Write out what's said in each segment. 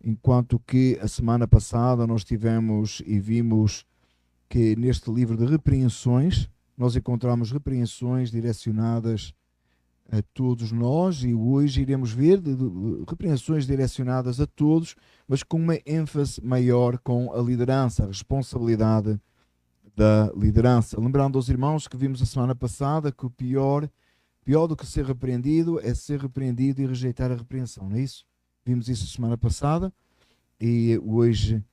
enquanto que a semana passada nós tivemos e vimos que neste livro de repreensões nós encontramos repreensões direcionadas a todos nós, e hoje iremos ver repreensões direcionadas a todos, mas com uma ênfase maior com a liderança, a responsabilidade da liderança. Lembrando aos irmãos que vimos a semana passada que o pior do que ser repreendido é ser repreendido e rejeitar a repreensão, não é isso? Vimos isso a semana passada e hoje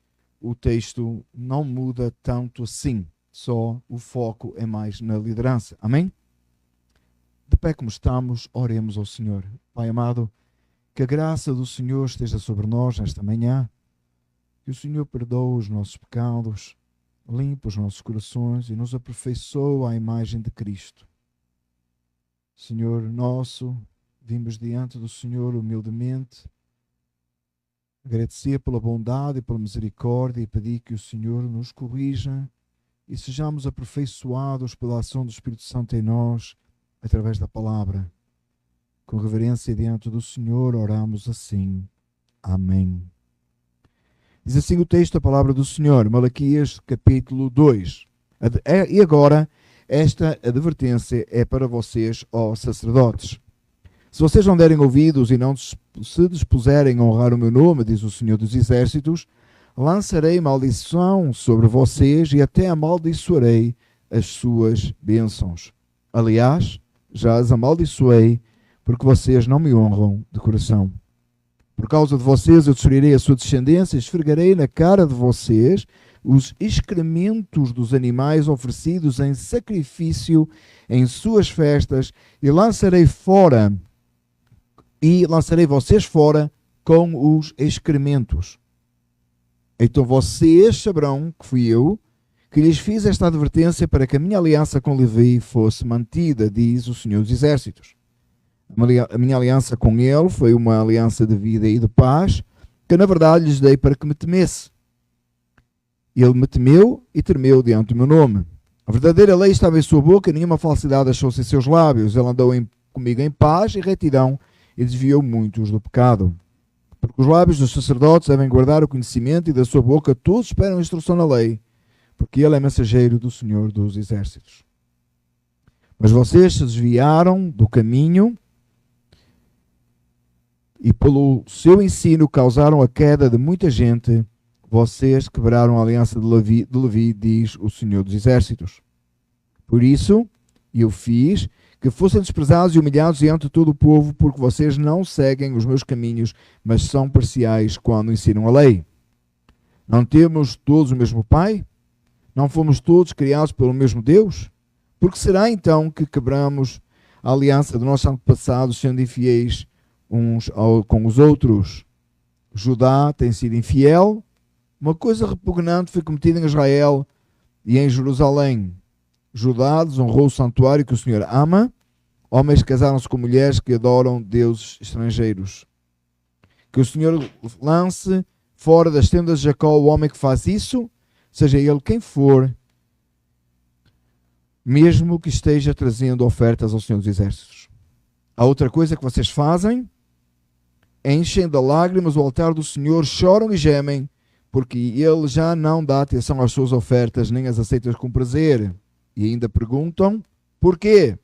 o texto não muda tanto assim, só o foco é mais na liderança. Amém? De pé como estamos, oremos ao Senhor. Pai amado, que a graça do Senhor esteja sobre nós nesta manhã, que o Senhor perdoe os nossos pecados, limpe os nossos corações e nos aperfeiçoe à imagem de Cristo. Senhor nosso, vimos diante do Senhor humildemente, agradecer pela bondade e pela misericórdia e pedir que o Senhor nos corrija e sejamos aperfeiçoados pela ação do Espírito Santo em nós, através da palavra. Com reverência diante do Senhor, oramos assim. Amém. Diz assim o texto, a palavra do Senhor, Malaquias, capítulo 2. E agora, esta advertência é para vocês, ó sacerdotes. Se vocês não derem ouvidos e não se dispuserem a honrar o meu nome, diz o Senhor dos Exércitos, lançarei maldição sobre vocês e até amaldiçoarei as suas bênçãos. Aliás, já as amaldiçoei, porque vocês não me honram de coração. Por causa de vocês eu destruirei a sua descendência, esfregarei na cara de vocês os excrementos dos animais oferecidos em sacrifício em suas festas e lançarei vocês fora com os excrementos. Então vocês saberão que fui eu que lhes fiz esta advertência para que a minha aliança com Levi fosse mantida, diz o Senhor dos Exércitos. A minha aliança com ele foi uma aliança de vida e de paz, que na verdade lhes dei para que me temesse. Ele me temeu e tremeu diante do meu nome. A verdadeira lei estava em sua boca, nenhuma falsidade achou-se em seus lábios. Ele andou comigo em paz e retidão e desviou muitos do pecado. Porque os lábios dos sacerdotes devem guardar o conhecimento e da sua boca todos esperam a instrução na lei, porque ele é mensageiro do Senhor dos Exércitos. Mas vocês se desviaram do caminho e pelo seu ensino causaram a queda de muita gente. Vocês quebraram a aliança de Levi, diz o Senhor dos Exércitos. Por isso, eu fiz que fossem desprezados e humilhados diante de todo o povo, porque vocês não seguem os meus caminhos, mas são parciais quando ensinam a lei. Não temos todos o mesmo Pai? Não fomos todos criados pelo mesmo Deus? Por que será então que quebramos a aliança do nosso antepassado, sendo infiéis uns com os outros? Judá tem sido infiel. Uma coisa repugnante foi cometida em Israel e em Jerusalém. Judá desonrou o santuário que o Senhor ama. Homens casaram-se com mulheres que adoram deuses estrangeiros. Que o Senhor lance fora das tendas de Jacó o homem que faz isso, seja ele quem for, mesmo que esteja trazendo ofertas ao Senhor dos Exércitos. A outra coisa que vocês fazem, enchem de lágrimas o altar do Senhor, choram e gemem, porque ele já não dá atenção às suas ofertas, nem as aceita com prazer. E ainda perguntam, porquê?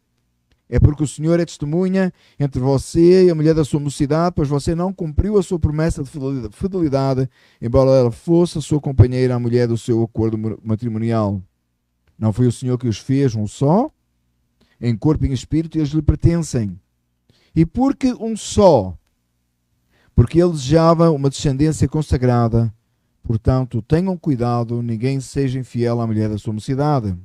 É porque o Senhor é testemunha entre você e a mulher da sua mocidade, pois você não cumpriu a sua promessa de fidelidade, embora ela fosse a sua companheira, a mulher do seu acordo matrimonial. Não foi o Senhor que os fez um só, em corpo e em espírito, e eles lhe pertencem. E porque um só? Porque ele desejava uma descendência consagrada. Portanto, tenham cuidado, ninguém seja infiel à mulher da sua mocidade.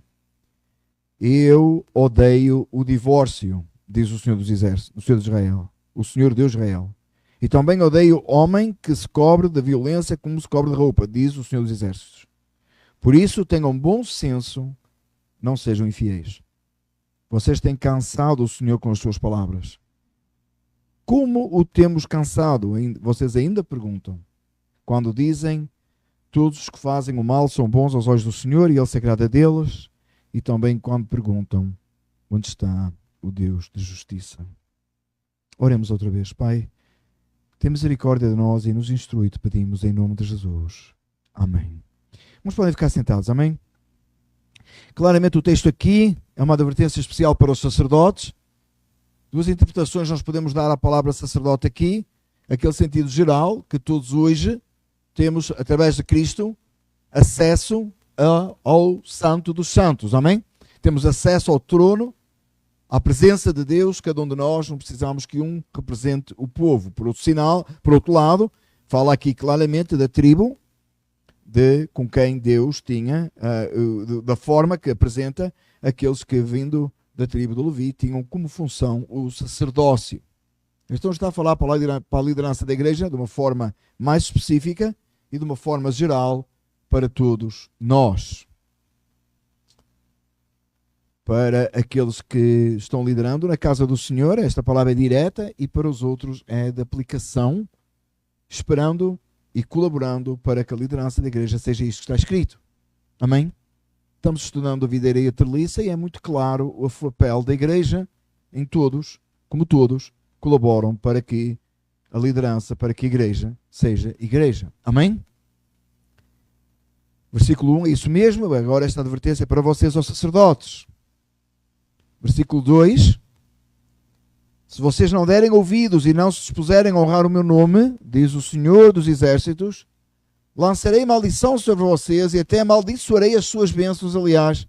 Eu odeio o divórcio, diz o Senhor dos Exércitos, o Senhor de Israel, o Senhor Deus de Israel. E também odeio o homem que se cobre da violência como se cobre de roupa, diz o Senhor dos Exércitos. Por isso, tenham bom senso, não sejam infiéis. Vocês têm cansado o Senhor com as suas palavras. Como o temos cansado? Vocês ainda perguntam. Quando dizem, todos os que fazem o mal são bons aos olhos do Senhor e Ele se agrada deles. E também quando perguntam, onde está o Deus de justiça? Oremos outra vez. Pai, Tem misericórdia de nós e nos instrui, te pedimos em nome de Jesus. Amém. Uns podem ficar sentados, amém? Claramente o texto aqui é uma advertência especial para os sacerdotes. Duas interpretações nós podemos dar à palavra sacerdote aqui. Aquele sentido geral, que todos hoje temos, através de Cristo, acesso ao Santo dos Santos, amém? Temos acesso ao trono, à presença de Deus. Cada um de nós não precisamos que um represente o povo. Por outro lado, fala aqui claramente da tribo com quem Deus tinha, da forma que apresenta aqueles que, vindo da tribo do Levi, tinham como função o sacerdócio. Então está a falar para a liderança da igreja de uma forma mais específica e de uma forma geral para todos nós. Para aqueles que estão liderando na casa do Senhor, esta palavra é direta, e para os outros é de aplicação, esperando e colaborando para que a liderança da igreja seja isto que está escrito. Amém? Estamos estudando a videira e a treliça e é muito claro o papel da igreja em todos, como todos, colaboram para que a liderança, para que a igreja seja igreja. Amém? Versículo 1, é isso mesmo. Agora esta advertência é para vocês, aos sacerdotes. Versículo 2. Se vocês não derem ouvidos e não se dispuserem a honrar o meu nome, diz o Senhor dos Exércitos, lançarei maldição sobre vocês e até amaldiçoarei as suas bênçãos. Aliás,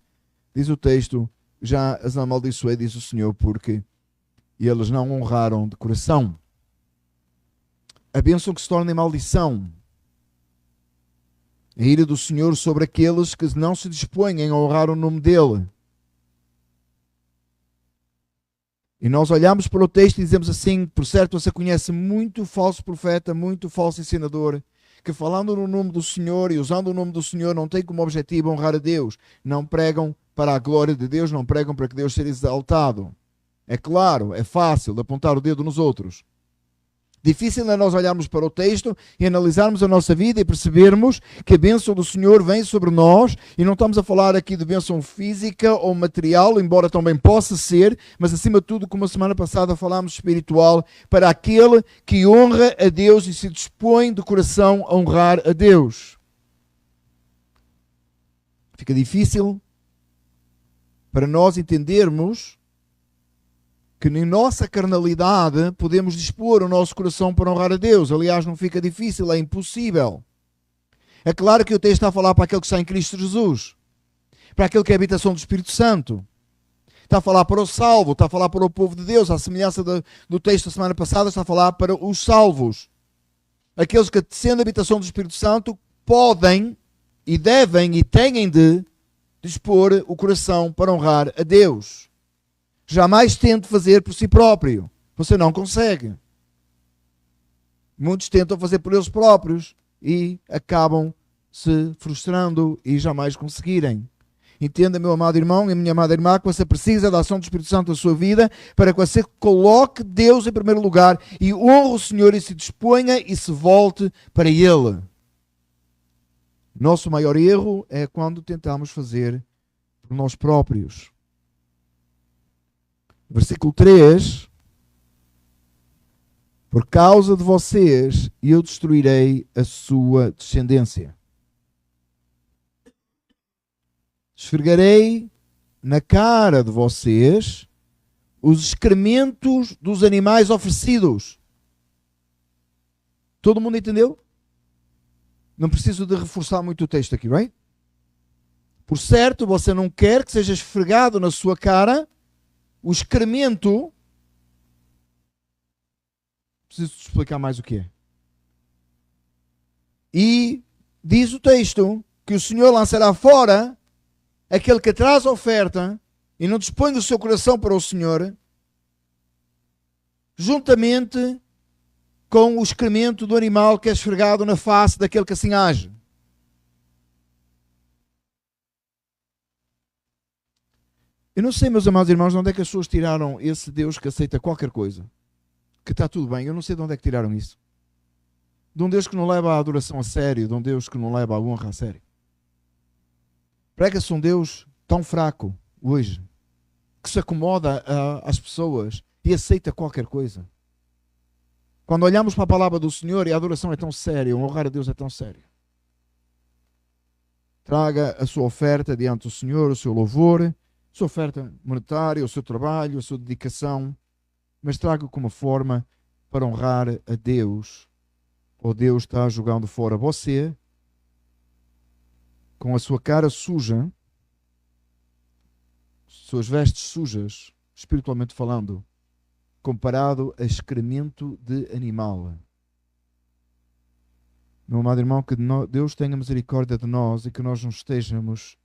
diz o texto, já as amaldiçoei, diz o Senhor, porque eles não honraram de coração. A bênção que se torna em maldição. A ira do Senhor sobre aqueles que não se dispõem a honrar o nome dele. E nós olhamos para o texto e dizemos assim: por certo, você conhece muito falso profeta, muito falso ensinador, que falando no nome do Senhor e usando o nome do Senhor não tem como objetivo honrar a Deus. Não pregam para a glória de Deus, não pregam para que Deus seja exaltado. É claro, é fácil de apontar o dedo nos outros. Difícil é nós olharmos para o texto e analisarmos a nossa vida e percebermos que a bênção do Senhor vem sobre nós, e não estamos a falar aqui de bênção física ou material, embora também possa ser, mas acima de tudo, como a semana passada falámos, espiritual, para aquele que honra a Deus e se dispõe de coração a honrar a Deus. Fica difícil para nós entendermos que em nossa carnalidade podemos dispor o nosso coração para honrar a Deus. Aliás, não fica difícil, é impossível. É claro que o texto está a falar para aquele que está em Cristo Jesus, para aquele que é a habitação do Espírito Santo. Está a falar para o salvo, está a falar para o povo de Deus, à semelhança do texto da semana passada, está a falar para os salvos. Aqueles que, sendo a habitação do Espírito Santo, podem e devem e têm de dispor o coração para honrar a Deus. Jamais tente fazer por si próprio. Você não consegue. Muitos tentam fazer por eles próprios e acabam se frustrando e jamais conseguirem. Entenda, meu amado irmão e minha amada irmã, que você precisa da ação do Espírito Santo na sua vida para que você coloque Deus em primeiro lugar e honre o Senhor e se disponha e se volte para Ele. Nosso maior erro é quando tentamos fazer por nós próprios. Versículo 3: por causa de vocês eu destruirei a sua descendência. Esfregarei na cara de vocês os excrementos dos animais oferecidos. Todo mundo entendeu? Não preciso de reforçar muito o texto aqui, bem? Por certo, você não quer que seja esfregado na sua cara o excremento. Preciso explicar mais o que é. E diz o texto que o Senhor lançará fora aquele que traz a oferta e não dispõe do seu coração para o Senhor, juntamente com o excremento do animal que é esfregado na face daquele que assim age. Eu não sei, meus amados irmãos, de onde é que as pessoas tiraram esse Deus que aceita qualquer coisa, que está tudo bem. Eu não sei de onde é que tiraram isso. De um Deus que não leva a adoração a sério, de um Deus que não leva a honra a sério. Prega-se um Deus tão fraco hoje, que se acomoda às pessoas e aceita qualquer coisa. Quando olhamos para a palavra do Senhor, e a adoração é tão séria, honrar a Deus é tão sério. Traga a sua oferta diante do Senhor, o seu louvor, a sua oferta monetária, o seu trabalho, a sua dedicação, mas traga como forma para honrar a Deus. Ou Deus está jogando fora você com a sua cara suja, suas vestes sujas, espiritualmente falando, comparado a excremento de animal. Meu amado irmão, que Deus tenha misericórdia de nós e que nós não estejamos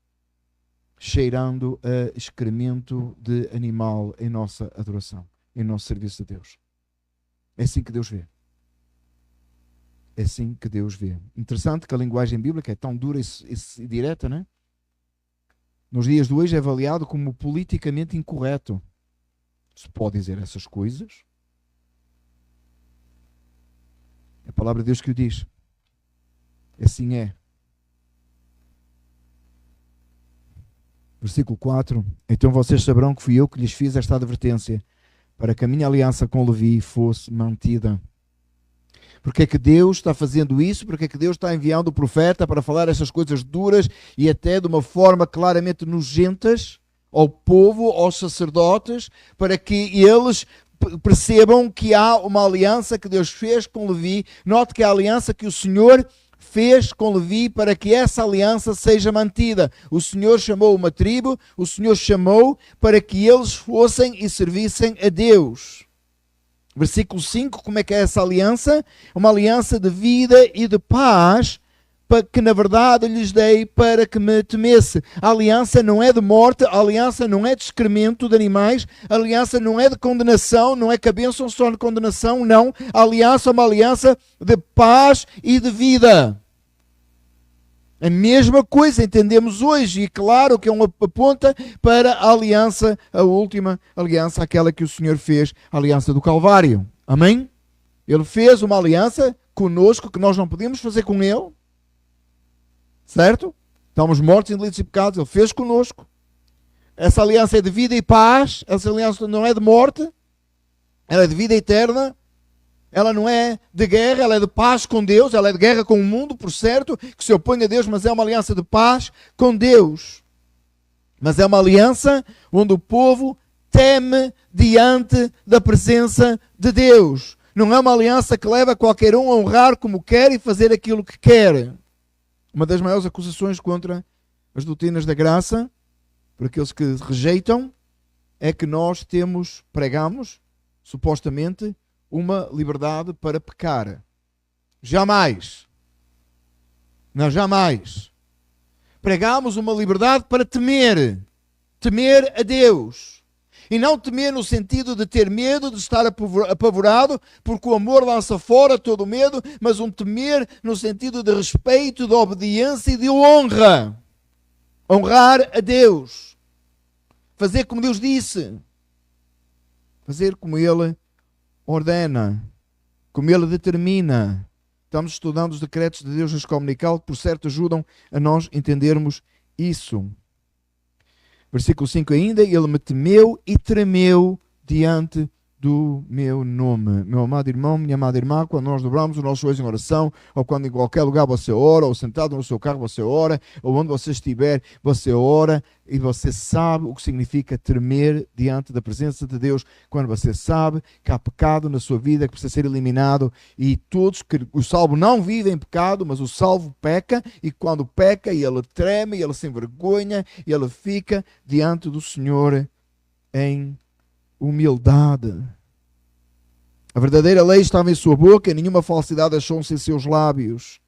cheirando a excremento de animal em nossa adoração, em nosso serviço a Deus. É assim que Deus vê. É assim que Deus vê. Interessante que a linguagem bíblica é tão dura e direta, não é? Nos dias de hoje é avaliado como politicamente incorreto. Se pode dizer essas coisas? É a palavra de Deus que o diz. Assim é. Versículo 4. Então vocês saberão que fui eu que lhes fiz esta advertência, para que a minha aliança com Levi fosse mantida. Porque é que Deus está fazendo isso? Porque é que Deus está enviando o profeta para falar essas coisas duras e até de uma forma claramente nojentas ao povo, aos sacerdotes, para que eles percebam que há uma aliança que Deus fez com Levi. Note que a aliança que o Senhor fez com Levi para que essa aliança seja mantida. O Senhor chamou uma tribo, o Senhor chamou para que eles fossem e servissem a Deus. Versículo 5, como é que é essa aliança? Uma aliança de vida e de paz, que na verdade lhes dei para que me temesse. A aliança não é de morte, a aliança não é de excremento de animais, a aliança não é de condenação, não é que a bênção só de condenação, não. A aliança é uma aliança de paz e de vida. A mesma coisa entendemos hoje, e claro que é uma aponta para a aliança, a última aliança, aquela que o Senhor fez, a aliança do Calvário. Amém? Ele fez uma aliança conosco que nós não podíamos fazer com Ele. Certo? Estamos mortos em delitos e pecados, Ele fez conosco. Essa aliança é de vida e paz, essa aliança não é de morte, ela é de vida eterna. Ela não é de guerra, ela é de paz com Deus, ela é de guerra com o mundo, por certo, que se opõe a Deus, mas é uma aliança de paz com Deus. Mas é uma aliança onde o povo teme diante da presença de Deus. Não é uma aliança que leva qualquer um a honrar como quer e fazer aquilo que quer. Uma das maiores acusações contra as doutrinas da graça, por aqueles que rejeitam, é que nós pregamos, supostamente, uma liberdade para pecar. Jamais. Não, jamais. Pregamos uma liberdade para temer. Temer a Deus. E não temer no sentido de ter medo, de estar apavorado, porque o amor lança fora todo o medo, mas um temer no sentido de respeito, de obediência e de honra. Honrar a Deus. Fazer como Deus disse. Fazer como Ele ordena, como Ele determina. Estamos estudando os decretos de Deus na escola dominical, que por certo ajudam a nós entendermos isso. Versículo 5 ainda, Ele me temeu e tremeu diante do meu nome. Meu amado irmão, minha amada irmã, quando nós dobramos os nossos joelhos em oração, ou quando em qualquer lugar você ora, ou sentado no seu carro você ora, ou onde você estiver, você ora, e você sabe o que significa tremer diante da presença de Deus, quando você sabe que há pecado na sua vida que precisa ser eliminado, e todos, que o salvo não vive em pecado, mas o salvo peca, e quando peca, ele treme, ele se envergonha, e ele fica diante do Senhor em humildade. A verdadeira lei estava em sua boca e nenhuma falsidade achou-se em seus lábios.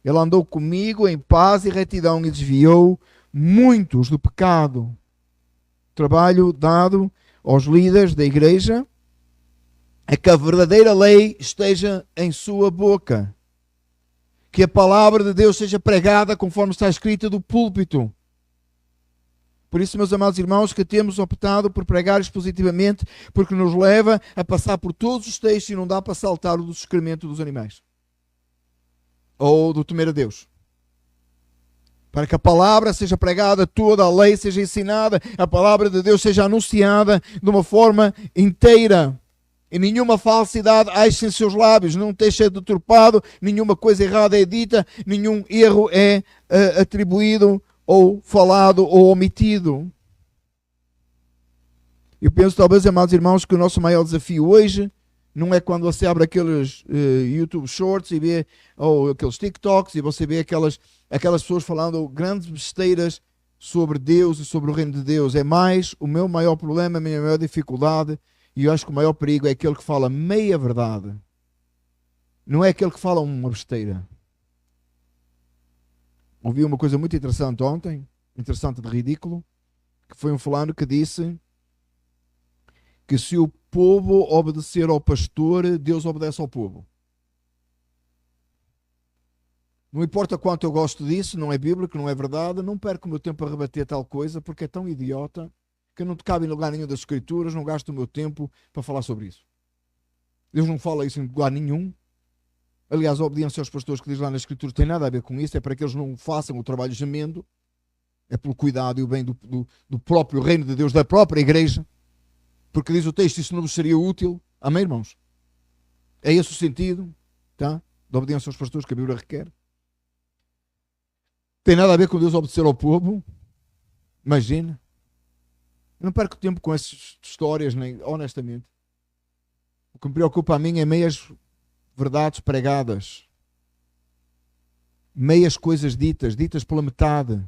Ele andou comigo em paz e retidão e desviou muitos do pecado. Trabalho dado aos líderes da igreja é que a verdadeira lei esteja em sua boca. Que a palavra de Deus seja pregada conforme está escrita do púlpito. Por isso, meus amados irmãos, que temos optado por pregar expositivamente, porque nos leva a passar por todos os textos e não dá para saltar o do excremento dos animais. Ou do temer a Deus. Para que a palavra seja pregada toda, a lei seja ensinada, a palavra de Deus seja anunciada de uma forma inteira. E nenhuma falsidade acha em seus lábios, não deixa deturpado, nenhuma coisa errada é dita, nenhum erro é atribuído ou falado ou omitido. Eu penso, talvez, amados irmãos, que o nosso maior desafio hoje não é quando você abre aqueles YouTube Shorts e vê, ou aqueles TikToks, e você vê aquelas pessoas falando grandes besteiras sobre Deus e sobre o reino de Deus. É mais, o meu maior problema, a minha maior dificuldade, e eu acho que o maior perigo é aquele que fala meia verdade. Não é aquele que fala uma besteira. Ouvi uma coisa muito interessante ontem, interessante de ridículo, que foi um fulano que disse que se o povo obedecer ao pastor, Deus obedece ao povo. Não importa quanto eu gosto disso, não é bíblico, não é verdade, não perco o meu tempo a rebater tal coisa, porque é tão idiota que não te cabe em lugar nenhum das escrituras, não gasto o meu tempo para falar sobre isso. Deus não fala isso em lugar nenhum. Aliás, a obediência aos pastores que diz lá na escritura tem nada a ver com isso, é para que eles não façam o trabalho gemendo, é pelo cuidado e o bem do próprio reino de Deus, da própria igreja, porque diz o texto, isso não vos seria útil. Amém, irmãos? É esse o sentido, tá? Da obediência aos pastores que a Bíblia requer. Tem nada a ver com Deus obedecer ao povo. Imagina. Eu não perco tempo com essas histórias, nem, honestamente. O que me preocupa a mim é meias verdades pregadas. Meias coisas ditas pela metade.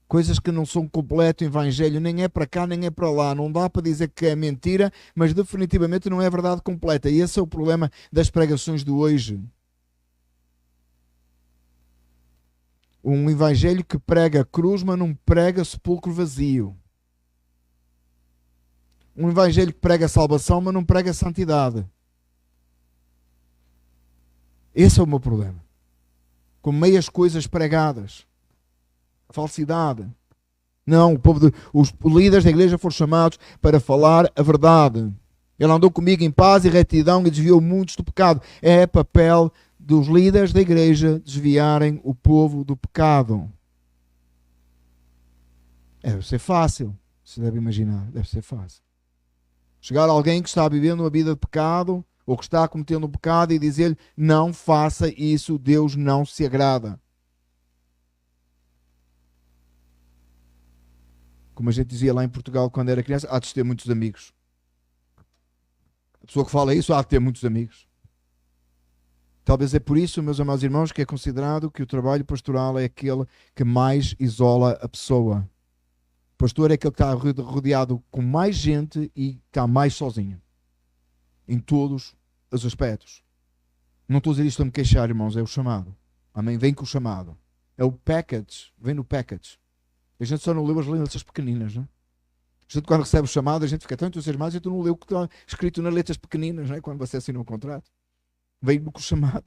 Coisas que não são completo evangelho, nem é para cá, nem é para lá. Não dá para dizer que é mentira, mas definitivamente não é verdade completa. E esse é o problema das pregações de hoje. Um evangelho que prega a cruz, mas não prega sepulcro vazio. Um evangelho que prega a salvação, mas não prega a santidade. Esse é o meu problema. Com meias coisas pregadas. Falsidade. Não, os líderes da igreja foram chamados para falar a verdade. Ele andou comigo em paz e retidão e desviou muitos do pecado. É papel dos líderes da igreja desviarem o povo do pecado. Deve ser fácil. Você deve imaginar. Deve ser fácil. Chegar a alguém que está vivendo uma vida de pecado ou que está cometendo um pecado e dizer-lhe, não faça isso, Deus não se agrada. Como a gente dizia lá em Portugal quando era criança, há de ter muitos amigos. A pessoa que fala isso há de ter muitos amigos. Talvez é por isso, meus amados irmãos, que é considerado que o trabalho pastoral é aquele que mais isola a pessoa. O pastor é aquele que está rodeado com mais gente e está mais sozinho. Em todos os aspectos. Não estou a dizer isto a me queixar, irmãos, é o chamado. Amém? Vem com o chamado. É o package, vem no package. A gente só não leu as letras pequeninas, não é? A gente quando recebe o chamado, a gente fica tão entusiasmado e tu não leu o que está escrito nas letras pequeninas, não é? Quando você assina um contrato. Vem com o chamado.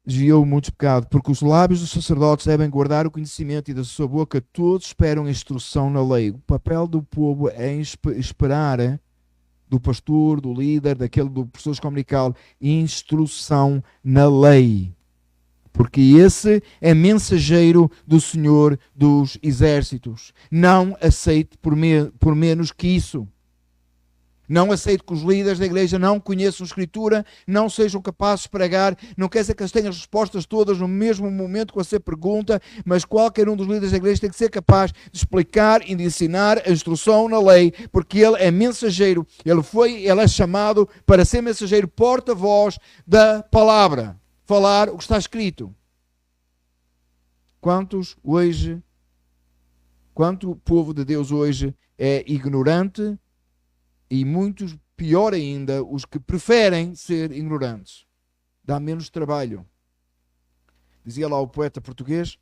Desviou muitos pecados, porque os lábios dos sacerdotes devem guardar o conhecimento e da sua boca todos esperam instrução na lei. O papel do povo é esperar do pastor, do líder, daquele do professor de comunicar, instrução na lei. Porque esse é mensageiro do Senhor dos Exércitos. Não aceite por menos que isso. Não aceito que os líderes da igreja não conheçam a Escritura, não sejam capazes de pregar. Não quer dizer que eles tenham as respostas todas no mesmo momento que você pergunta, mas qualquer um dos líderes da igreja tem que ser capaz de explicar e de ensinar a instrução na lei, porque ele é mensageiro, ele é chamado para ser mensageiro, porta-voz da palavra, falar o que está escrito. Quanto o povo de Deus hoje é ignorante, e muitos, pior ainda, os que preferem ser ignorantes. Dá menos trabalho. Dizia lá o poeta português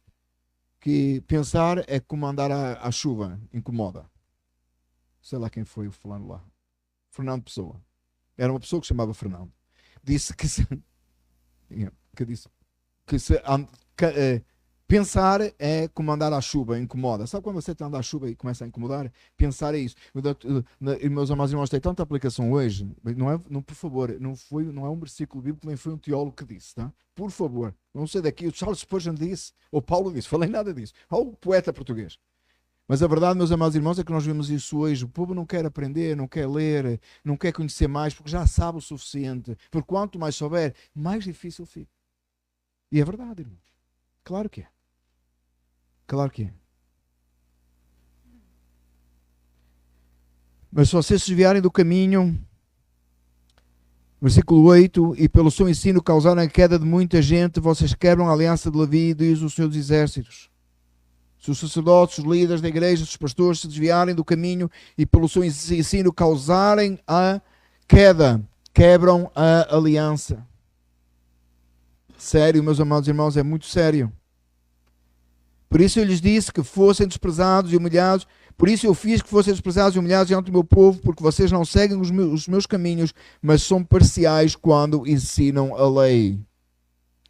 que pensar é como andar à chuva, incomoda. Sei lá quem foi o fulano lá. Fernando Pessoa. Era uma pessoa que se chamava Fernando. Disse que pensar é como andar à chuva, incomoda. Sabe quando você está a andar à chuva e começa a incomodar? Pensar é isso. Meus amados irmãos, tem tanta aplicação hoje. Não, por favor, não é um versículo bíblico, nem foi um teólogo que disse, tá? Por favor, não sei daqui. O Charles Spurgeon disse, ou Paulo disse, falei nada disso. Ou o poeta português. Mas a verdade, meus amados irmãos, é que nós vemos isso hoje. O povo não quer aprender, não quer ler, não quer conhecer mais, porque já sabe o suficiente. Porque quanto mais souber, mais difícil fica. E é verdade, irmãos. Claro que é. Claro que é. Mas se vocês se desviarem do caminho, versículo 8, e pelo seu ensino causaram a queda de muita gente, vocês quebram a aliança de Levi, diz o Senhor dos Exércitos. Se os sacerdotes, os líderes da igreja, os pastores se desviarem do caminho e pelo seu ensino causarem a queda, quebram a aliança. Sério, meus amados irmãos, é muito sério. Por isso eu lhes disse que fossem desprezados e humilhados. Por isso eu fiz que fossem desprezados e humilhados diante do meu povo, porque vocês não seguem os meus caminhos, mas são parciais quando ensinam a lei.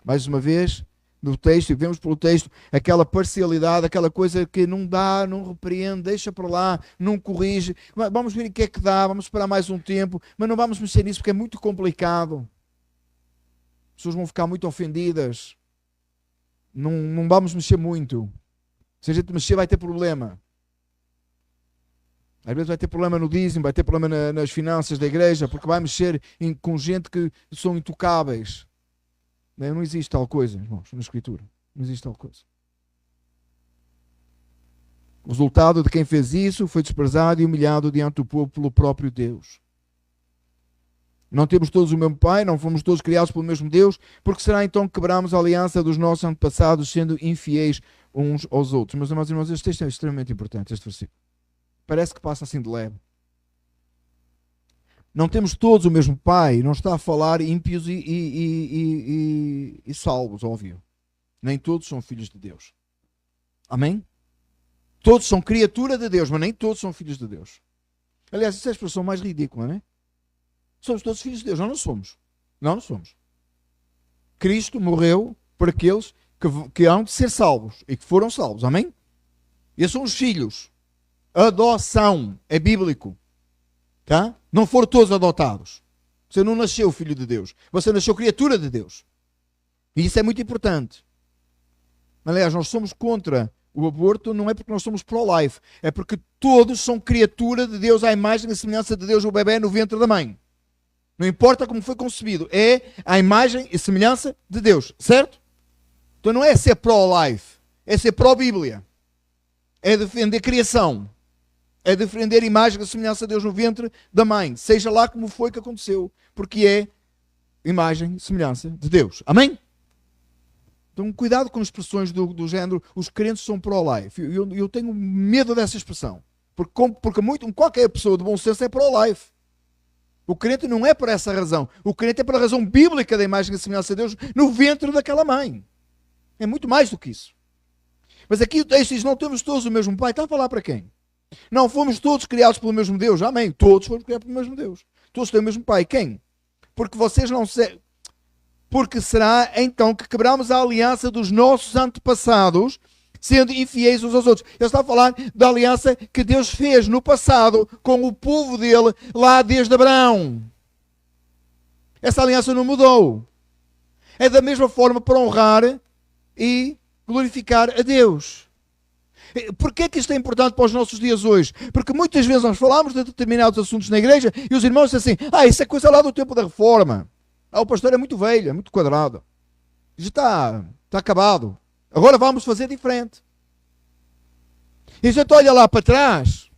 Mais uma vez, no texto, e vemos pelo texto, aquela parcialidade, aquela coisa que não dá, não repreende, deixa para lá, não corrige. Vamos ver o que é que dá, vamos esperar mais um tempo, mas não vamos mexer nisso porque é muito complicado. As pessoas vão ficar muito ofendidas. Não vamos mexer muito. Se a gente mexer, vai ter problema. Às vezes vai ter problema no dízimo, vai ter problema nas finanças da igreja, porque vai mexer com gente que são intocáveis. Não existe tal coisa, irmãos, na Escritura. Não existe tal coisa. O resultado de quem fez isso foi desprezado e humilhado diante do povo pelo próprio Deus. Não temos todos o mesmo Pai, não fomos todos criados pelo mesmo Deus, porque será então que quebramos a aliança dos nossos antepassados, sendo infiéis uns aos outros. Meus amados irmãos, este texto é extremamente importante, este versículo. Parece que passa assim de leve. Não temos todos o mesmo Pai, não está a falar ímpios e salvos, óbvio. Nem todos são filhos de Deus. Amém? Todos são criatura de Deus, mas nem todos são filhos de Deus. Aliás, essa é a expressão mais ridícula, não é? Somos todos filhos de Deus. Não somos. Não somos. Cristo morreu por aqueles que hão de ser salvos e que foram salvos. Amém? Esses são os filhos. Adoção. É bíblico. Tá? Não foram todos adotados. Você não nasceu filho de Deus. Você nasceu criatura de Deus. E isso é muito importante. Aliás, nós somos contra o aborto, não é porque nós somos pro-life. É porque todos são criatura de Deus, à imagem e semelhança de Deus, o bebê no ventre da mãe. Não importa como foi concebido. É a imagem e semelhança de Deus. Certo? Então não é ser pro-life. É ser pró-Bíblia. É defender a criação. É defender a imagem e a semelhança de Deus no ventre da mãe. Seja lá como foi que aconteceu. Porque é imagem e semelhança de Deus. Amém? Então cuidado com expressões do género os crentes são pro-life. Eu tenho medo dessa expressão. Porque qualquer pessoa de bom senso é pro-life. O crente não é por essa razão. O crente é pela razão bíblica da imagem e semelhança de Deus no ventre daquela mãe. É muito mais do que isso. Mas aqui o texto diz, não temos todos o mesmo Pai. Está a falar para quem? Não fomos todos criados pelo mesmo Deus. Amém. Todos fomos criados pelo mesmo Deus. Todos têm o mesmo Pai. Quem? Porque vocês não se... Porque será então que quebramos a aliança dos nossos antepassados, sendo infiéis uns aos outros. Ele está a falar da aliança que Deus fez no passado com o povo dele lá desde Abraão. Essa aliança não mudou. É da mesma forma para honrar e glorificar a Deus. Porquê que isto é importante para os nossos dias hoje? Porque muitas vezes nós falamos de determinados assuntos na igreja e os irmãos dizem assim, isso é coisa lá do tempo da reforma. O pastor é muito velho, é muito quadrado. Já está acabado. Agora vamos fazer diferente. E a gente olha lá para trás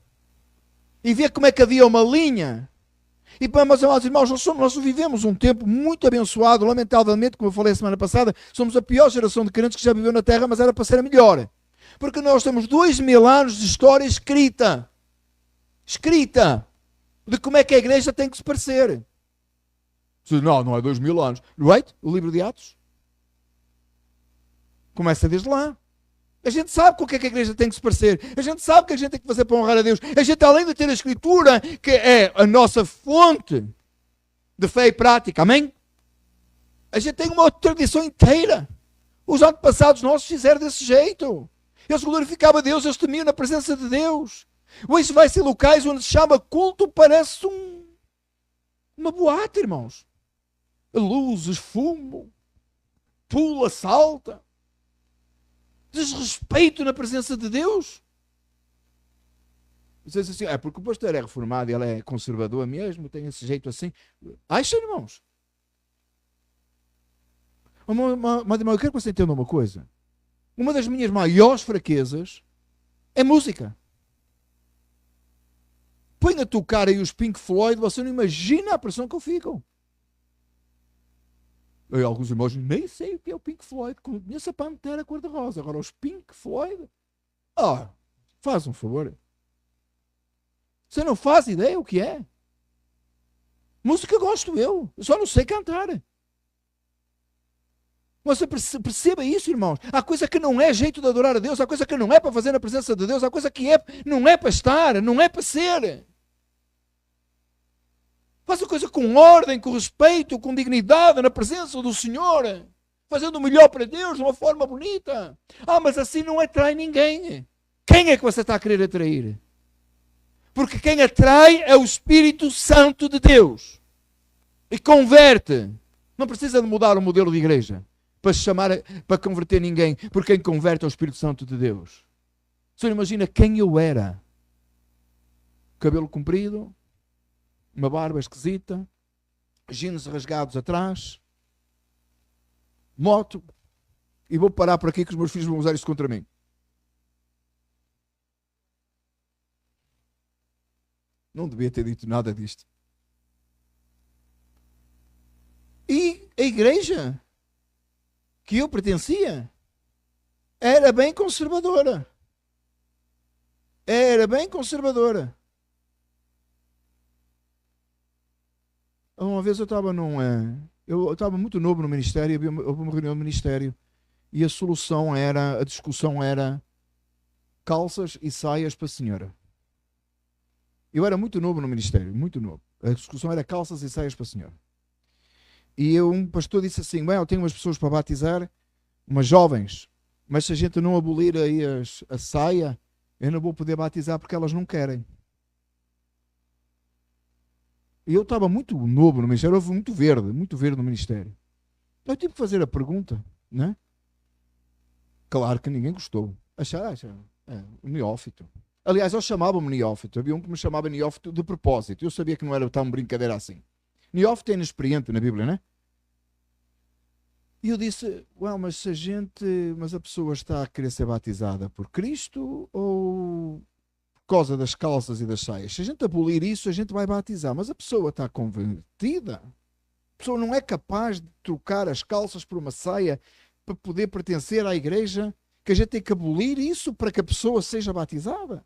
e vê como é que havia uma linha. E, meus amados irmãos, nós vivemos um tempo muito abençoado. Lamentavelmente, como eu falei a semana passada, somos a pior geração de crentes que já viveu na Terra, mas era para ser a melhor. Porque nós temos 2000 anos de história escrita. Escrita. De como é que a igreja tem que se parecer. Não é 2000 anos. Right? O livro de Atos. Começa desde lá. A gente sabe com o que é que a igreja tem que se parecer. A gente sabe o que a gente tem que fazer para honrar a Deus. A gente, além de ter a Escritura, que é a nossa fonte de fé e prática, amém? A gente tem uma tradição inteira. Os antepassados nossos fizeram desse jeito. Eles glorificavam a Deus, eles temiam na presença de Deus. Hoje vai ser locais onde se chama culto, parece uma boate, irmãos. Luzes, fumo, pula, salta. Desrespeito na presença de Deus. Vocês assim, é porque o pastor é reformado, ele é conservador mesmo, tem esse jeito assim. Acha, irmãos? Mas eu quero que você entenda uma coisa. Uma das minhas maiores fraquezas é música. Põe a tocar aí os Pink Floyd, você não imagina a pressão que eu fico. Alguns irmãos nem sei o que é o Pink Floyd, conheço a Pantera Cor-de-Rosa. Agora os Pink Floyd, faz um favor. Você não faz ideia o que é. Música gosto eu só não sei cantar. Você perceba isso, irmãos. Há coisa que não é jeito de adorar a Deus, há coisa que não é para fazer na presença de Deus, há coisa que não é para estar, não é para ser. Faça coisa com ordem, com respeito, com dignidade na presença do Senhor, fazendo o melhor para Deus de uma forma bonita. Mas assim não atrai ninguém. Quem é que você está a querer atrair? Porque quem atrai é o Espírito Santo de Deus. E converte. Não precisa de mudar o modelo de igreja para converter ninguém, porque quem converte é o Espírito Santo de Deus. O senhor imagina quem eu era? Cabelo comprido, uma barba esquisita, jeans rasgados atrás, moto, e vou parar por aqui que os meus filhos vão usar isso contra mim. Não devia ter dito nada disto. E a igreja que eu pertencia era bem conservadora. Era bem conservadora. Uma vez eu estava eu estava muito novo no ministério, houve uma reunião do ministério e a discussão era calças e saias para a senhora. Eu era muito novo no ministério, muito novo. A discussão era calças e saias para a senhora. E um pastor disse assim, eu tenho umas pessoas para batizar, umas jovens, mas se a gente não abolir aí a saia, eu não vou poder batizar porque elas não querem. E eu estava muito novo no ministério, houve muito verde no ministério. Eu tive que fazer a pergunta, né? Claro que ninguém gostou. O neófito. Aliás, eu chamava-me neófito. Havia um que me chamava neófito de propósito. Eu sabia que não era tão brincadeira assim. Neófito é inexperiente na Bíblia, né? E eu disse, mas a pessoa está a querer ser batizada por Cristo ou por causa das calças e das saias? Se a gente abolir isso, a gente vai batizar. Mas a pessoa está convertida. A pessoa não é capaz de trocar as calças por uma saia para poder pertencer à igreja, que a gente tem que abolir isso para que a pessoa seja batizada.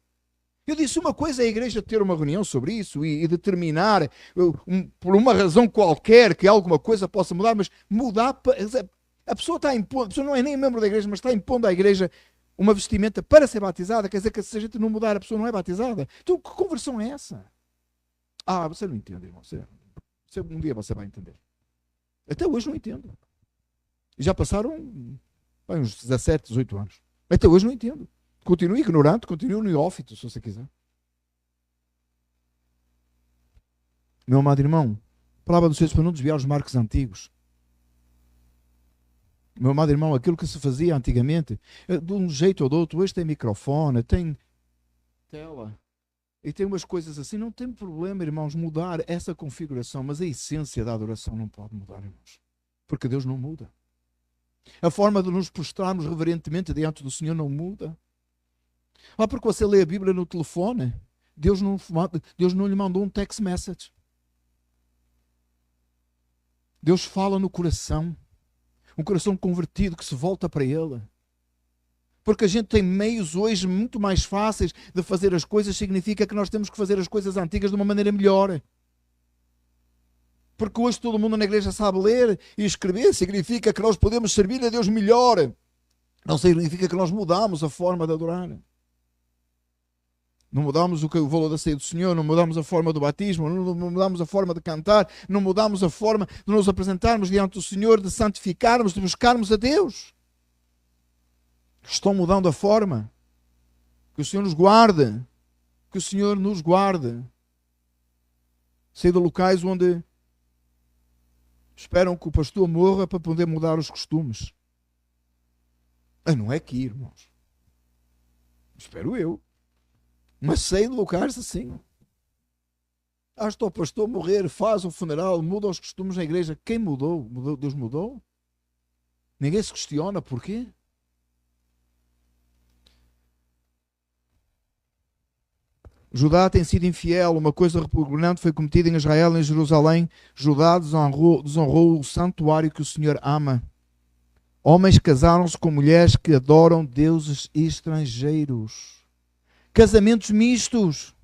Eu disse, uma coisa é a igreja ter uma reunião sobre isso e determinar por uma razão qualquer que alguma coisa possa mudar, mas mudar, a pessoa está impondo, a pessoa não é nem membro da igreja, mas está impondo à igreja uma vestimenta para ser batizada, quer dizer que se a gente não mudar, a pessoa não é batizada. Então que conversão é essa? Você não entende, irmão. Um dia você vai entender. Até hoje não entendo. Já passaram uns 17, 18 anos. Até hoje não entendo. Continuo ignorante, continuo neófito, se você quiser. Meu amado irmão, a palavra do Senhor para não desviar os marcos antigos. Meu amado irmão, aquilo que se fazia antigamente, de um jeito ou de outro, hoje tem microfone, tem tela, e tem umas coisas assim, não tem problema, irmãos, mudar essa configuração, mas a essência da adoração não pode mudar, irmãos, porque Deus não muda. A forma de nos prostrarmos reverentemente diante do Senhor não muda. Porque você lê a Bíblia no telefone, Deus não lhe mandou um text message. Deus fala no coração, um coração convertido que se volta para Ele. Porque a gente tem meios hoje muito mais fáceis de fazer as coisas, significa que nós temos que fazer as coisas antigas de uma maneira melhor. Porque hoje todo mundo na igreja sabe ler e escrever, significa que nós podemos servir a Deus melhor. Não significa que nós mudamos a forma de adorar. Não mudamos o valor da ceia do Senhor, não mudamos a forma do batismo, não mudamos a forma de cantar, não mudamos a forma de nos apresentarmos diante do Senhor, de santificarmos, de buscarmos a Deus. Estão mudando a forma. Que o Senhor nos guarde. Que o Senhor nos guarde. Sair de locais onde esperam que o pastor morra para poder mudar os costumes. Não é aqui, irmãos. Espero eu. Mas sei deslocar-se assim. Está o pastor morrer, faz o funeral, muda os costumes na igreja. Quem mudou? Deus mudou? Ninguém se questiona porquê? Judá tem sido infiel, uma coisa repugnante foi cometida em Israel, em Jerusalém. Judá desonrou o santuário que o Senhor ama. Homens casaram-se com mulheres que adoram deuses estrangeiros. Casamentos mistos.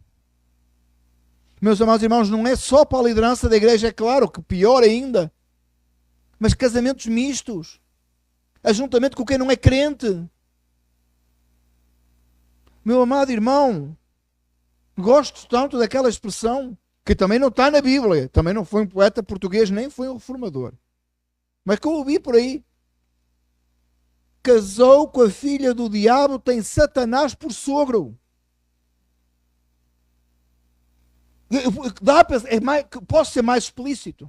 Meus amados irmãos, não é só para a liderança da igreja, é claro que pior ainda. Mas casamentos mistos. Ajuntamento com quem não é crente. Meu amado irmão, gosto tanto daquela expressão, que também não está na Bíblia. Também não foi um poeta português, nem foi um reformador. Mas que eu ouvi por aí. Casou com a filha do diabo, tem Satanás por sogro. Posso ser mais explícito?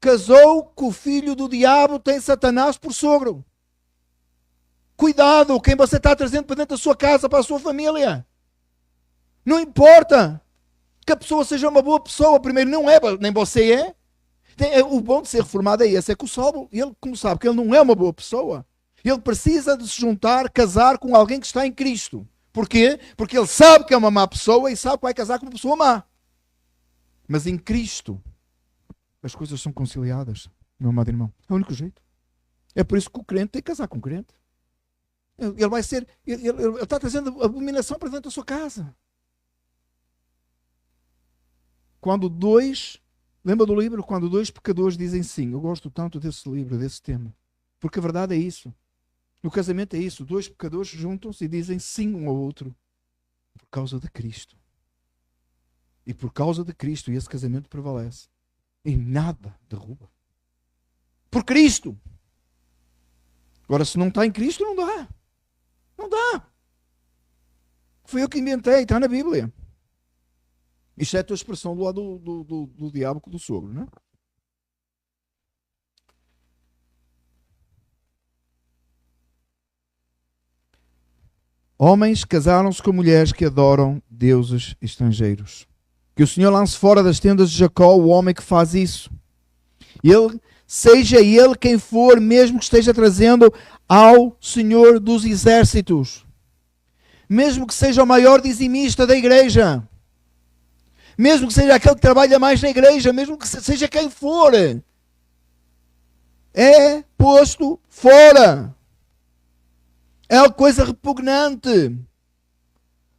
Casou com o filho do diabo, tem Satanás por sogro. Cuidado, quem você está trazendo para dentro da sua casa, para a sua família. Não importa que a pessoa seja uma boa pessoa, primeiro não é, nem você é. O bom de ser reformado é esse, é que o Saulo, ele, como sabe que ele não é uma boa pessoa, ele precisa de se juntar, casar com alguém que está em Cristo. Porquê? Porque ele sabe que é uma má pessoa e sabe que vai casar com uma pessoa má. Mas em Cristo, as coisas são conciliadas, meu amado irmão. É o único jeito. É por isso que o crente tem que casar com o crente. Ele vai ser, ele está trazendo abominação para dentro da sua casa. Quando dois, lembra do livro? Quando dois pecadores dizem sim. Eu gosto tanto desse livro, desse tema. Porque a verdade é isso. No casamento é isso. Dois pecadores juntam-se e dizem sim um ao outro. Por causa de Cristo. E por causa de Cristo, esse casamento prevalece. E nada derruba. Por Cristo. Agora, se não está em Cristo, não dá. Não dá. Foi eu que inventei, está na Bíblia. Isto é a tua expressão do lado do diabo com do sogro, não é? Homens casaram-se com mulheres que adoram deuses estrangeiros. Que o Senhor lance fora das tendas de Jacó o homem que faz isso. Seja ele quem for, mesmo que esteja trazendo ao Senhor dos exércitos. Mesmo que seja o maior dizimista da igreja. Mesmo que seja aquele que trabalha mais na igreja. Mesmo que seja quem for. É posto fora. É uma coisa repugnante.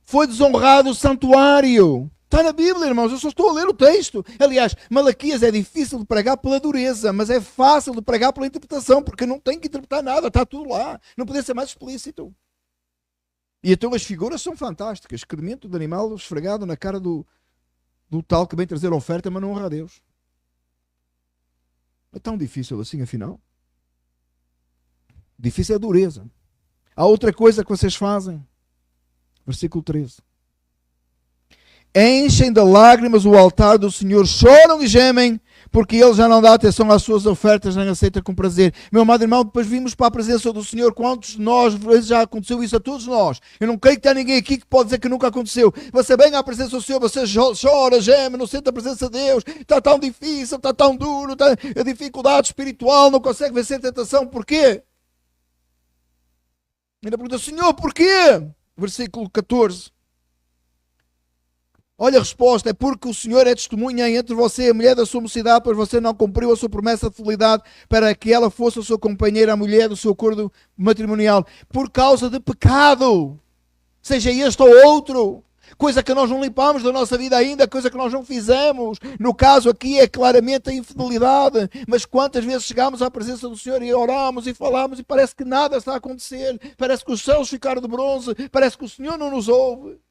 Foi desonrado o santuário. Está na Bíblia, irmãos. Eu só estou a ler o texto. Aliás, Malaquias é difícil de pregar pela dureza, mas é fácil de pregar pela interpretação, porque não tem que interpretar nada. Está tudo lá. Não podia ser mais explícito. E então as figuras são fantásticas. Excremento de animal esfregado na cara do tal que vem trazer a oferta, mas não honra a Deus. É tão difícil assim, afinal. Difícil é a dureza. Há outra coisa que vocês fazem. Versículo 13. Enchem de lágrimas o altar do Senhor, choram e gemem, porque Ele já não dá atenção às suas ofertas, nem aceita com prazer. Meu amado irmão, depois vimos para a presença do Senhor. Quantos de nós, já aconteceu isso a todos nós? Eu não creio que tenha ninguém aqui que pode dizer que nunca aconteceu. Você vem à presença do Senhor, você chora, geme, não sente a presença de Deus, está tão difícil, está tão duro, está a dificuldade espiritual, não consegue vencer a tentação. Porquê? Ainda pergunta, Senhor, porquê? Versículo 14. Olha a resposta, é porque o Senhor é testemunha entre você e a mulher da sua mocidade, pois você não cumpriu a sua promessa de fidelidade para que ela fosse a sua companheira, a mulher do seu acordo matrimonial, por causa de pecado, seja este ou outro, coisa que nós não limpamos da nossa vida ainda, coisa que nós não fizemos. No caso aqui é claramente a infidelidade, mas quantas vezes chegamos à presença do Senhor e oramos e falamos e parece que nada está a acontecer, parece que os céus ficaram de bronze, parece que o Senhor não nos ouve.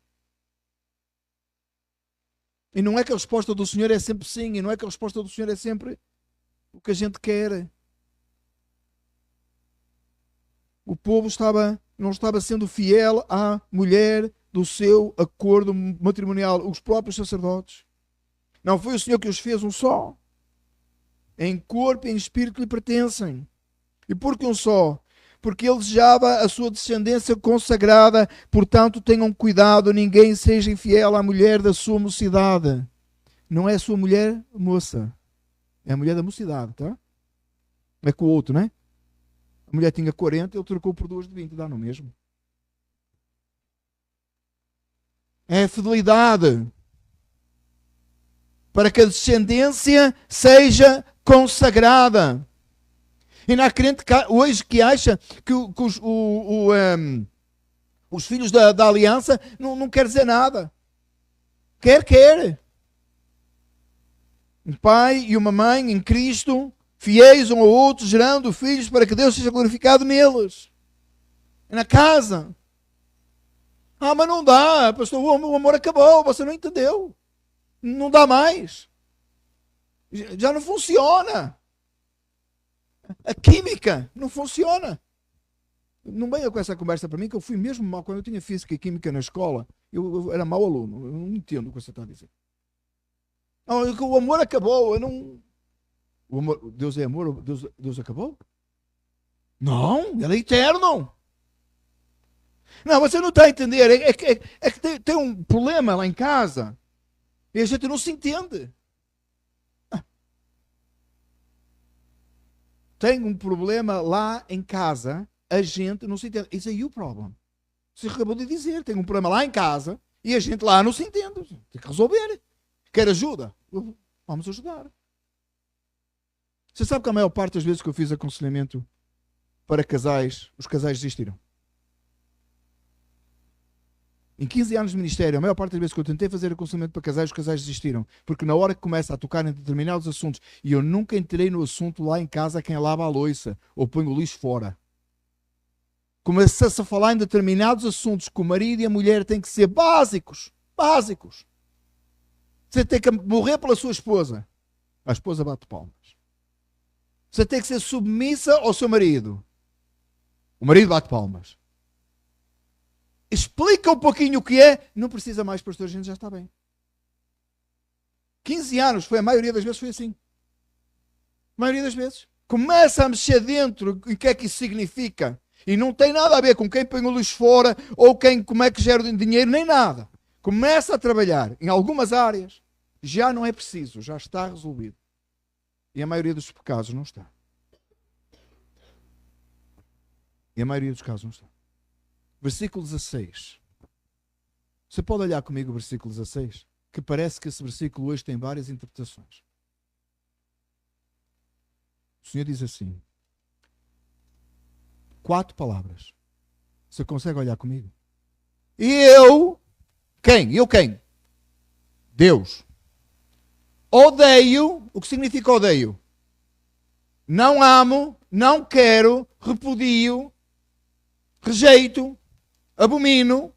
E não é que a resposta do Senhor é sempre sim, e não é que a resposta do Senhor é sempre o que a gente quer. O povo não estava sendo fiel à mulher do seu acordo matrimonial, os próprios sacerdotes. Não foi o Senhor que os fez um só. Em corpo e em espírito lhe pertencem. E por que um só? porque ele desejava a sua descendência consagrada. Portanto, tenham cuidado, ninguém seja infiel à mulher da sua mocidade. Não é a sua mulher moça, é a mulher da mocidade, tá? Não é com o outro, não é? A mulher tinha 40, ele trocou por 2 de 20, dá no mesmo. É a fidelidade. Para que a descendência seja consagrada. E não há crente hoje que acha que os filhos da aliança não quer dizer nada. Quer. Um pai e uma mãe em Cristo, fiéis um ao outro, gerando filhos para que Deus seja glorificado neles. É na casa. Ah, mas não dá, pastor, o amor acabou, você não entendeu. Não dá mais. Já não funciona. A química não funciona. Não venha com essa conversa para mim, que eu fui mesmo mal. Quando eu tinha física e química na escola, eu era mau aluno. Eu não entendo o que você está a dizer. Não, o amor acabou. Eu não... O amor, Deus é amor? Deus acabou? Não, ele é eterno. Não, você não está a entender. É que tem um problema lá em casa. E a gente não se entende. Tem um problema lá em casa, a gente não se entende. Isso aí é o problema. Você acabou de dizer, tem um problema lá em casa e a gente lá não se entende. Tem que resolver. Quer ajuda? Vamos ajudar. Você sabe que a maior parte das vezes que eu fiz aconselhamento para casais, os casais desistiram. Em 15 anos de ministério, a maior parte das vezes que eu tentei fazer aconselhamento para casais, os casais desistiram. Porque na hora que começa a tocar em determinados assuntos, e eu nunca entrei no assunto lá em casa quem lava a louça, ou põe o lixo fora. Começa-se a falar em determinados assuntos que o marido e a mulher têm que ser básicos. Básicos. Você tem que morrer pela sua esposa. A esposa bate palmas. Você tem que ser submissa ao seu marido. O marido bate palmas. Explica um pouquinho o que é. Não precisa mais, pastor, a gente já está bem. 15 anos, a maioria das vezes foi assim. A maioria das vezes. Começa a mexer dentro o que é que isso significa. E não tem nada a ver com quem põe o lixo fora ou como é que gera o dinheiro, nem nada. Começa a trabalhar em algumas áreas. Já não é preciso, já está resolvido. E a maioria dos casos não está. E a maioria dos casos não está. Versículo 16. Você pode olhar comigo o versículo 16? Que parece que esse versículo hoje tem várias interpretações. O Senhor diz assim. 4 palavras. Você consegue olhar comigo? E eu... Quem? Eu quem? Deus. Odeio. O que significa odeio? Não amo, não quero, repudio, rejeito, abomino.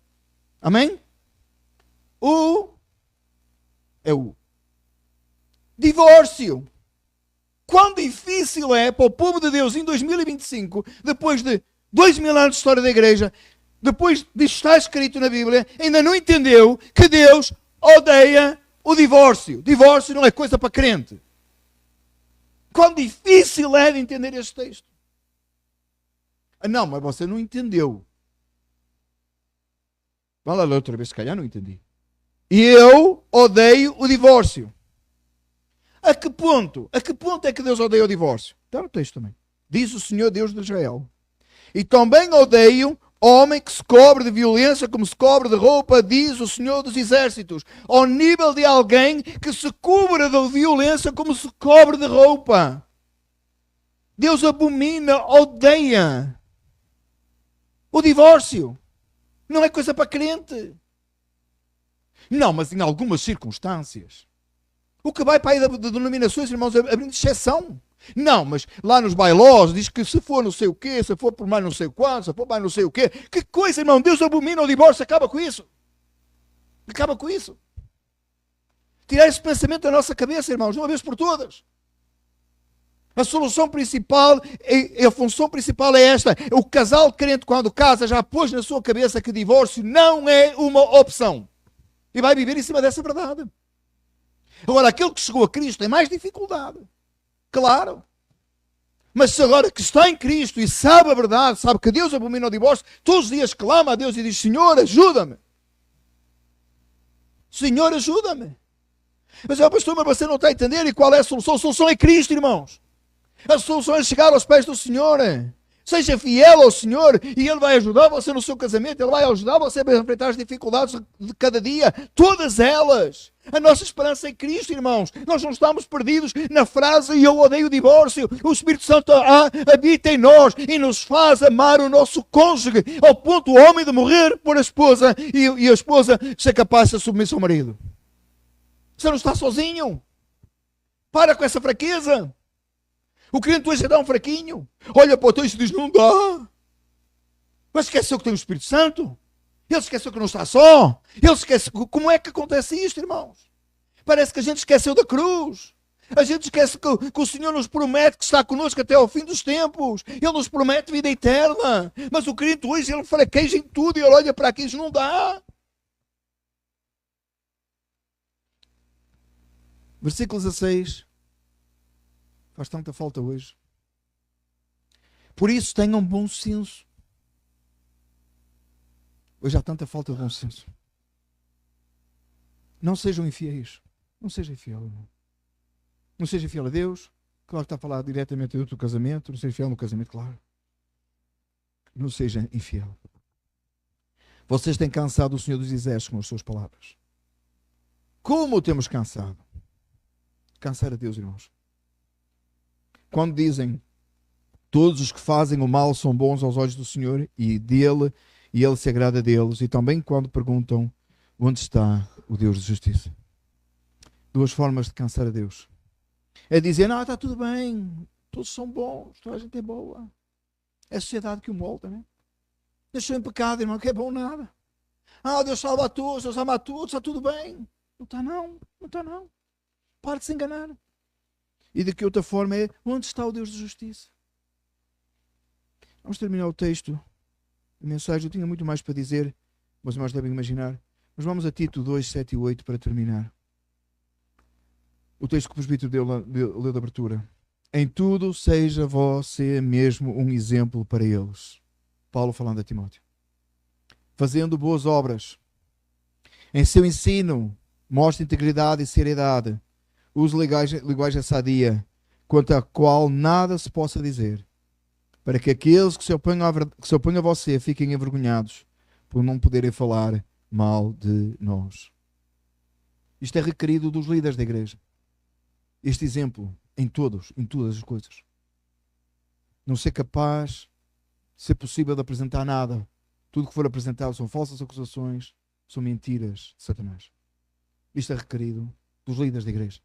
Amém? É o divórcio. Quão difícil é para o povo de Deus em 2025, depois de 2000 anos de história da igreja, depois de estar escrito na Bíblia, ainda não entendeu que Deus odeia o divórcio. Divórcio não é coisa para crente. Quão difícil é de entender este texto. Não, mas você não entendeu. Vai lá outra vez, se calhar não entendi. Eu odeio o divórcio. A que ponto? A que ponto é que Deus odeia o divórcio? Está no texto também. Diz o Senhor Deus de Israel. E também odeio homem que se cobre de violência como se cobre de roupa, diz o Senhor dos Exércitos. Ao nível de alguém que se cubra de violência como se cobre de roupa. Deus abomina, odeia o divórcio. Não é coisa para crente. Não, mas em algumas circunstâncias. O que vai para aí de denominações, irmãos, abrindo exceção. Não, mas lá nos bailós diz que se for não sei o quê, se for por mais não sei quanto, se for mais não sei o quê. Que coisa, irmão, Deus abomina o divórcio, acaba com isso. Acaba com isso. Tirar esse pensamento da nossa cabeça, irmãos, de uma vez por todas. A solução principal, a função principal é esta. O casal crente, quando casa, já pôs na sua cabeça que divórcio não é uma opção. E vai viver em cima dessa verdade. Agora, aquele que chegou a Cristo tem mais dificuldade. Claro. Mas se agora que está em Cristo e sabe a verdade, sabe que Deus abomina o divórcio, todos os dias clama a Deus e diz: Senhor, ajuda-me. Senhor, ajuda-me. Mas, pastor, mas você não está a entender. E qual é a solução? A solução é Cristo, irmãos. A solução é chegar aos pés do Senhor. Seja fiel ao Senhor e Ele vai ajudar você no seu casamento. Ele vai ajudar você a enfrentar as dificuldades de cada dia. Todas elas. A nossa esperança é Cristo, irmãos. Nós não estamos perdidos na frase eu odeio o divórcio. O Espírito Santo habita em nós e nos faz amar o nosso cônjuge ao ponto o homem de morrer por a esposa e a esposa ser capaz de ser submissa ao marido. Você não está sozinho. Para com essa fraqueza. O crente hoje é um fraquinho. Olha para o texto e diz: não dá. Mas esqueceu que tem o Espírito Santo. Ele esqueceu que não está só. Ele esquece. Como é que acontece isto, irmãos? Parece que a gente esqueceu da cruz. A gente esquece que o Senhor nos promete que está connosco até ao fim dos tempos. Ele nos promete vida eterna. Mas o crente hoje, ele fraqueja em tudo. E ele olha para aqui e diz: não dá. Versículo 16. Faz tanta falta hoje. Por isso tenham bom senso. Hoje há tanta falta de bom senso. Não sejam infiéis. Não seja infiel, irmão. Não seja fiel a Deus. Claro que está a falar diretamente do teu casamento. Não seja fiel no casamento, claro. Não seja infiel. Vocês têm cansado o Senhor dos Exércitos com as suas palavras. Como o temos cansado? Cansar a Deus, irmãos. Quando dizem todos os que fazem o mal são bons aos olhos do Senhor e Ele se agrada deles, e também quando perguntam onde está o Deus de justiça. Duas formas de cansar a Deus. É dizer: não, está tudo bem, todos são bons, toda a gente é boa. É a sociedade que o molda, né? Nasceu em pecado, irmão, que é bom nada. Deus salva a todos, Deus ama a todos, está tudo bem. Não está não, não está não. Para de se enganar. E de que outra forma é: onde está o Deus de justiça? Vamos terminar o texto. A mensagem, eu tinha muito mais para dizer, mas irmãos devem imaginar. Mas vamos a Tito 2, 7 e 8 para terminar. O texto que o presbítero leu de abertura. Em tudo seja você mesmo um exemplo para eles. Paulo falando a Timóteo. Fazendo boas obras. Em seu ensino, mostre integridade e seriedade. Use linguagem sadia, quanto a qual nada se possa dizer, para que aqueles que se oponham a você fiquem envergonhados por não poderem falar mal de nós. Isto é requerido dos líderes da igreja. Este exemplo em todas as coisas. Não ser capaz, ser possível de apresentar nada. Tudo que for apresentado são falsas acusações, são mentiras de Satanás. Isto é requerido dos líderes da igreja.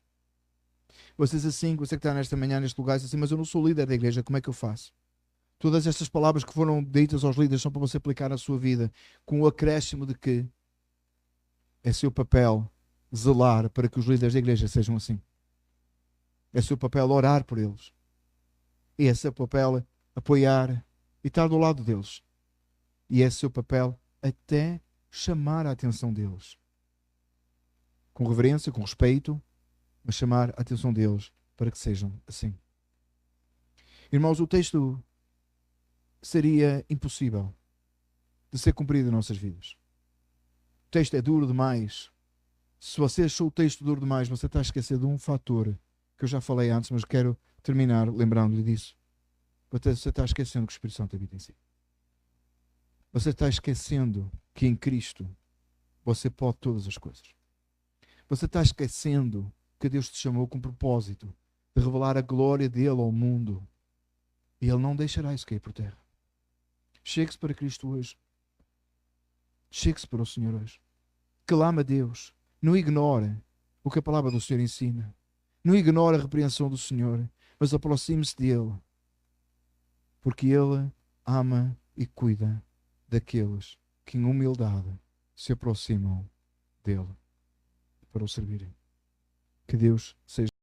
Vocês assim, você que está nesta manhã, neste lugar, diz assim: mas eu não sou líder da igreja, como é que eu faço? Todas estas palavras que foram ditas aos líderes são para você aplicar na sua vida, com o acréscimo de que é seu papel zelar para que os líderes da igreja sejam assim. É seu papel orar por eles. E é seu papel apoiar e estar do lado deles. E é seu papel até chamar a atenção deles. Com reverência, com respeito, mas chamar a atenção deles para que sejam assim. Irmãos, o texto seria impossível de ser cumprido em nossas vidas. O texto é duro demais. Se você achou o texto duro demais, você está a esquecer de um fator que eu já falei antes, mas quero terminar lembrando-lhe disso. Você está esquecendo que o Espírito Santo habita em si. Você está esquecendo que em Cristo você pode todas as coisas. Você está esquecendo que Deus te chamou com propósito de revelar a glória dele ao mundo. E Ele não deixará isso cair por terra. Chegue-se para Cristo hoje. Chegue-se para o Senhor hoje. Clama a Deus. Não ignore o que a palavra do Senhor ensina. Não ignore a repreensão do Senhor, mas aproxime-se dele. Porque Ele ama e cuida daqueles que em humildade se aproximam dele para o servirem. Que Deus seja